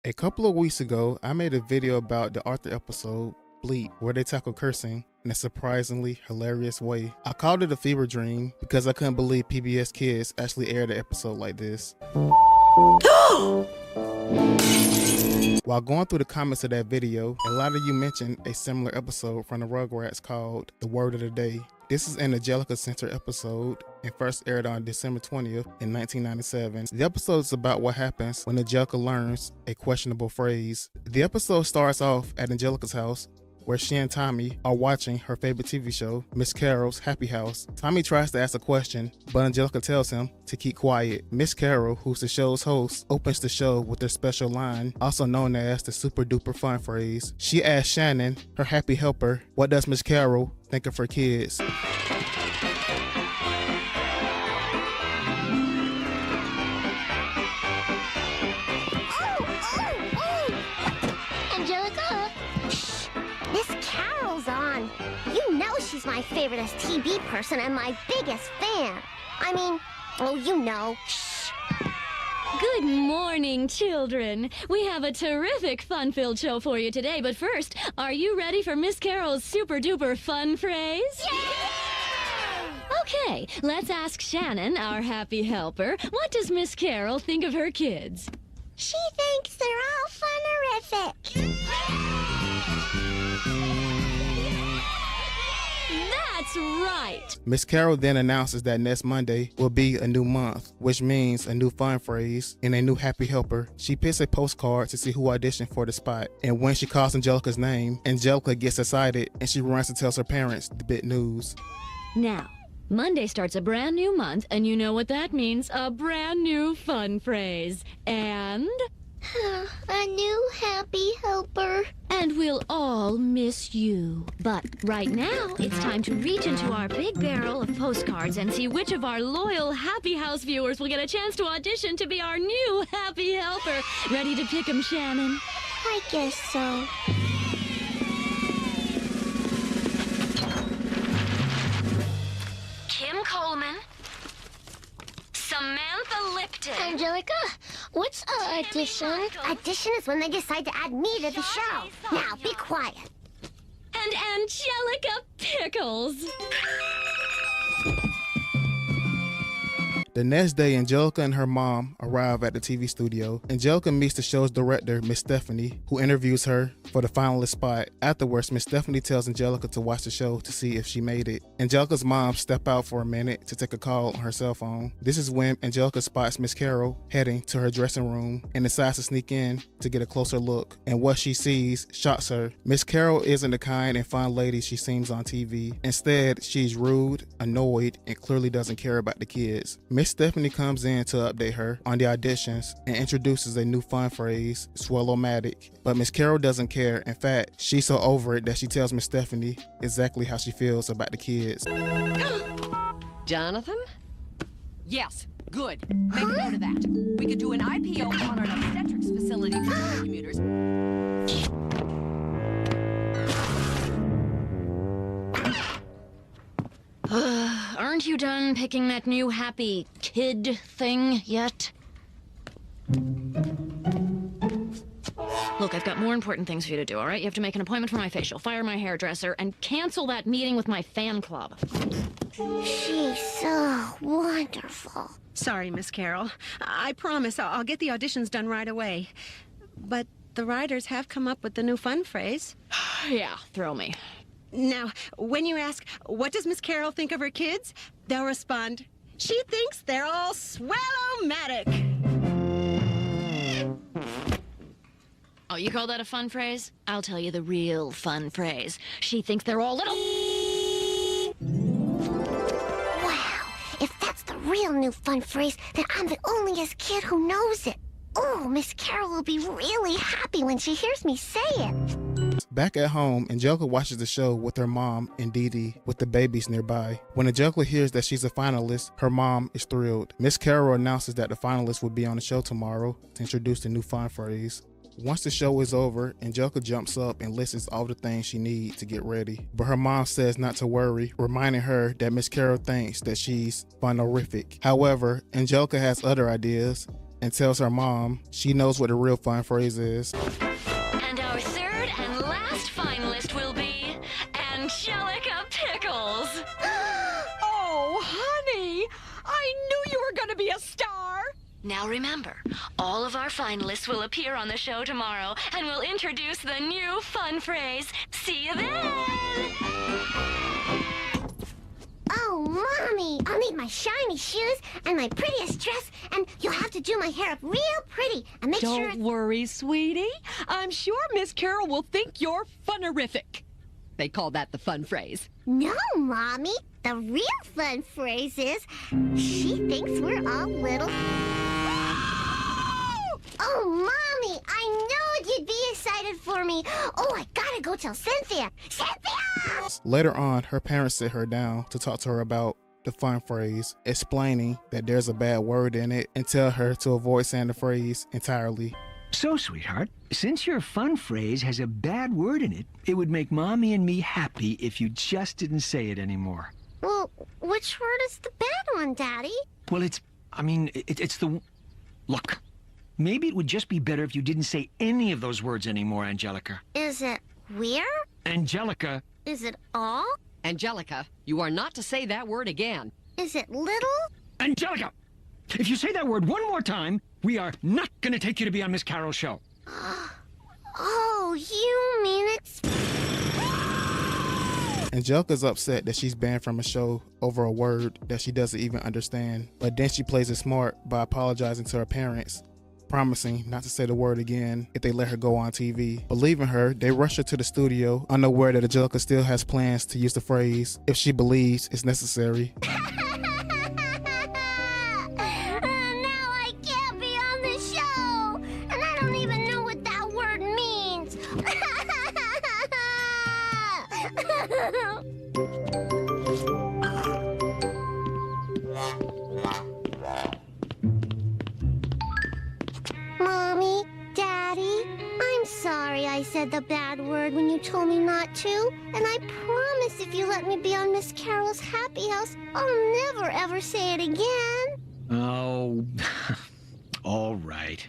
A couple of weeks ago, I made a video about the Arthur episode, Bleep, where they tackle cursing in a surprisingly hilarious way. I called it a fever dream because I couldn't believe PBS Kids actually aired an episode like this. While going through the comments of that video, a lot of you mentioned a similar episode from the Rugrats called The Word of the Day. This is an Angelica Center episode and first aired on December 20th in 1997. The episode is about what happens when Angelica learns a questionable phrase. The episode starts off at Angelica's house, where she and Tommy are watching her favorite TV show, Miss Carol's Happy House. Tommy tries to ask a question, but Angelica tells him to keep quiet. Miss Carol, who's the show's host, opens the show with their special line, also known as the super duper fun phrase. She asks Shannon, her happy helper, what does Miss Carol think of her kids? Angelica, shh, Miss Carol's on. You know she's my favoriteest TV person and my biggest fan. I mean, oh, you know. Shh. Good morning, children. We have a terrific fun-filled show for you today, but first, are you ready for Miss Carol's super-duper fun phrase? Yeah! Okay, let's ask Shannon, our happy helper, what does Miss Carol think of her kids? She thinks they're all fun-erific. That's right! Miss Carol then announces that next Monday will be a new month, which means a new fun phrase and a new happy helper. She picks a postcard to see who auditioned for the spot, and when she calls Angelica's name, Angelica gets excited and she runs and tells her parents the big news. Now, Monday starts a brand new month, and you know what that means, a brand new fun phrase. And A new happy helper. And we'll all miss you. But right now, it's time to reach into our big barrel of postcards and see which of our loyal Happy House viewers will get a chance to audition to be our new happy helper. Ready to pick 'em, Shannon? I guess so. Kim Coleman. Samantha Lipton. Angelica, what's audition? Audition is when they decide to add me to the show. Now, be quiet. And Angelica Pickles. The next day, Angelica and her mom arrive at the TV studio. Angelica meets the show's director, Miss Stephanie, who interviews her for the finalist spot. Afterwards, Miss Stephanie tells Angelica to watch the show to see if she made it. Angelica's mom steps out for a minute to take a call on her cell phone. This is when Angelica spots Miss Carol heading to her dressing room and decides to sneak in to get a closer look. And what she sees shocks her. Miss Carol isn't the kind and fun lady she seems on TV. Instead, she's rude, annoyed, and clearly doesn't care about the kids. Miss Stephanie comes in to update her on the auditions and introduces a new fun phrase, Swallow-matic. But Miss Carol doesn't care. In fact, she's so over it that she tells Miss Stephanie exactly how she feels about the kids. Jonathan? Yes, good. Make a note of that. We could do an IPO on an obstetrics facility for commuters. Aren't you done picking that new happy kid thing yet? Look, I've got more important things for you to do, all right? You have to make an appointment for my facial, fire my hairdresser, and cancel that meeting with my fan club. She's so wonderful. Sorry, Miss Carol. I promise I'll get the auditions done right away. But the writers have come up with the new fun phrase. Yeah, throw me. Now, when you ask, what does Miss Carol think of her kids? They'll respond, she thinks they're all swallow-matic. Oh, you call that a fun phrase? I'll tell you the real fun phrase. She thinks they're all little... Wow, if that's the real new fun phrase, then I'm the onlyest kid who knows it. Oh, Miss Carol will be really happy when she hears me say it. Back at home, Angelica watches the show with her mom and Dee Dee with the babies nearby. When Angelica hears that she's a finalist, her mom is thrilled. Miss Carol announces that the finalists will be on the show tomorrow to introduce the new fun phrase. Once the show is over, Angelica jumps up and lists all the things she needs to get ready. But her mom says not to worry, reminding her that Miss Carol thinks that she's funorific. However, Angelica has other ideas and tells her mom she knows what the real fun phrase is. And our third and last finalist will be Angelica Pickles. Oh, honey! I knew you were gonna be a star! Now remember, all of our finalists will appear on the show tomorrow, and we'll introduce the new fun phrase. See you then! Oh, Mommy, I'll need my shiny shoes and my prettiest dress, and you'll have to do my hair up real pretty and make sure... Don't worry, sweetie. I'm sure Miss Carol will think you're funnerific. They call that the fun phrase. No, Mommy. The real fun phrase is, she thinks we're all little... Oh, Mommy, I knew you'd be excited for me. Oh, I gotta go tell Cynthia. Cynthia! Later on, her parents sit her down to talk to her about the fun phrase, explaining that there's a bad word in it and tell her to avoid saying the phrase entirely. So, sweetheart, since your fun phrase has a bad word in it, it would make Mommy and me happy if you just didn't say it anymore. Well, which word is the bad one, Daddy? Well, it's the... Look, maybe it would just be better if you didn't say any of those words anymore, Angelica. Is it weird? Angelica. Is it all? Angelica, you are not to say that word again. Is it little? Angelica! If you say that word one more time, we are not going to take you to be on Miss Carol's show. Oh, you mean it's... Angelica's upset that she's banned from a show over a word that she doesn't even understand, but then she plays it smart by apologizing to her parents, promising not to say the word again if they let her go on TV. Believing her, they rush her to the studio, unaware that Angelica still has plans to use the phrase if she believes it's necessary. Now I can't be on the show, and I don't even know what that word means. Mommy, Daddy, I'm sorry I said the bad word when you told me not to, and I promise if you let me be on Miss Carol's Happy House, I'll never ever say it again. Oh, all right.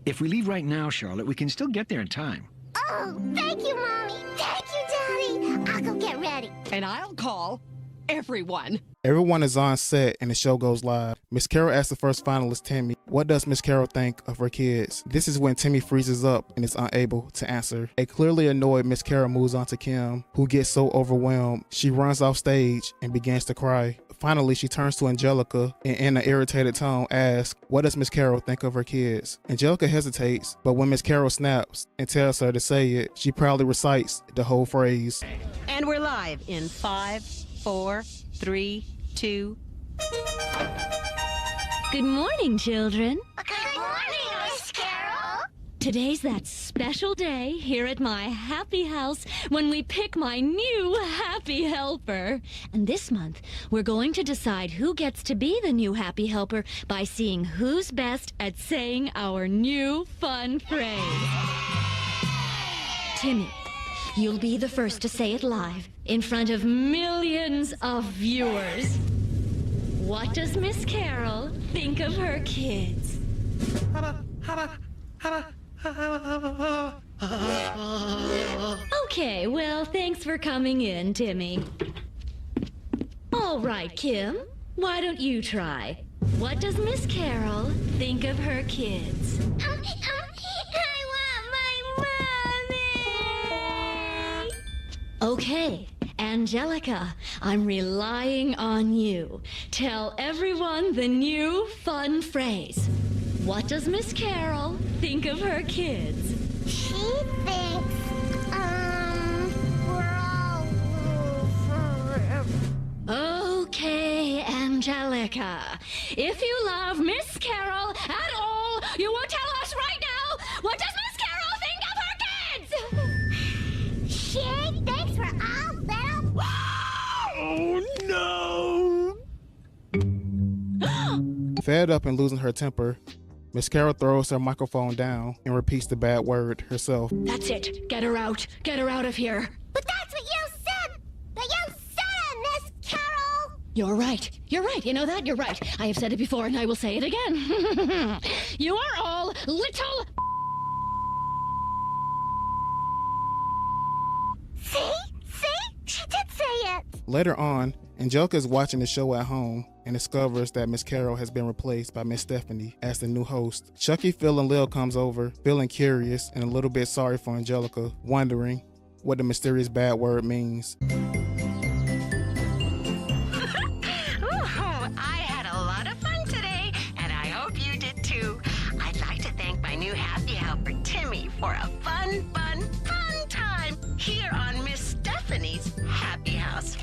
If we leave right now, Charlotte, we can still get there in time. Oh, thank you, Mommy. Thank you, Daddy. I'll go get ready. And I'll call everyone. Everyone is on set and the show goes live. Miss Carol asks the first finalist, Timmy, what does Miss Carol think of her kids? This is when Timmy freezes up and is unable to answer. A clearly annoyed Miss Carol moves on to Kim, who gets so overwhelmed, she runs off stage and begins to cry. Finally, she turns to Angelica and in an irritated tone asks, what does Miss Carol think of her kids? Angelica hesitates, but when Miss Carol snaps and tells her to say it, she proudly recites the whole phrase. And we're live in 5, 4, 3, 2. Good morning, children. Good morning, Miss Carol. Today's that special day here at my happy house when we pick my new happy helper. And this month, we're going to decide who gets to be the new happy helper by seeing who's best at saying our new fun phrase. Timmy, you'll be the first to say it live in front of millions of viewers. What does Miss Carol think of her kids? Okay, well, thanks for coming in, Timmy. All right, Kim, why don't you try? What does Miss Carol think of her kids? I want my mommy. Okay, Angelica, I'm relying on you. Tell everyone the new fun phrase. What does Miss Carol think of her kids? She thinks, we're all... Okay, Angelica. If you love Miss Carol at all, you will tell us right now, what does Miss Carol think of her kids? She thinks we're all little... Oh, no! Fed up and losing her temper, Miss Carol throws her microphone down and repeats the bad word herself. That's it. Get her out. Get her out of here. But that's what you said! But you said it, Miss Carol! You're right. You're right. You know that? You're right. I have said it before and I will say it again. You are all little... See? She did say it. Later on, Angelica is watching the show at home and discovers that Miss Carol has been replaced by Miss Stephanie as the new host. Chuckie, Phil, and Lil comes over, feeling curious and a little bit sorry for Angelica, wondering what the mysterious bad word means. I had a lot of fun today, and I hope you did too. I'd like to thank my new happy helper, Timmy, for a fun time here on Miss Stephanie's Happy House.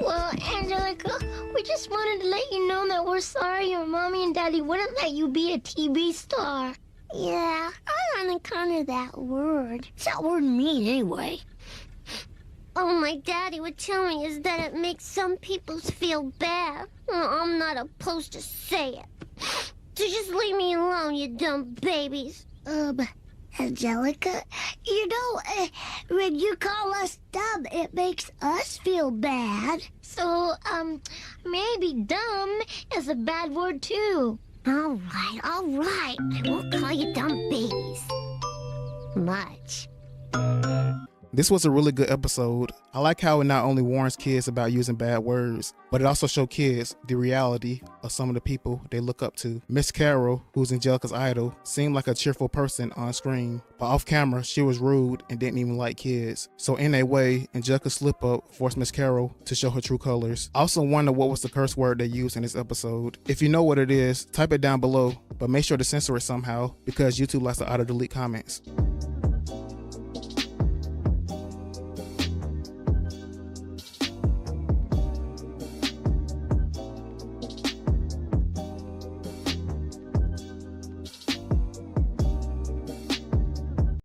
Well, Angelica, we just wanted to let you know that we're sorry your mommy and daddy wouldn't let you be a TV star. Yeah, I don't encounter that word. What's that word mean anyway? All my daddy would tell me is that it makes some people feel bad. Well, I'm not supposed to say it. So just leave me alone, you dumb babies. Angelica, you know, when you call us dumb, it makes us feel bad. So, maybe dumb is a bad word too. All right. I won't call you dumb babies. Much. This was a really good episode. I like how it not only warns kids about using bad words, but it also shows kids the reality of some of the people they look up to. Miss Carol, who's Angelica's idol, seemed like a cheerful person on screen, but off camera she was rude and didn't even like kids. So in a way, Angelica's slip up forced Miss Carol to show her true colors. I also wonder what was the curse word they used in this episode. If you know what it is, type it down below, but make sure to censor it somehow because YouTube likes to auto delete comments.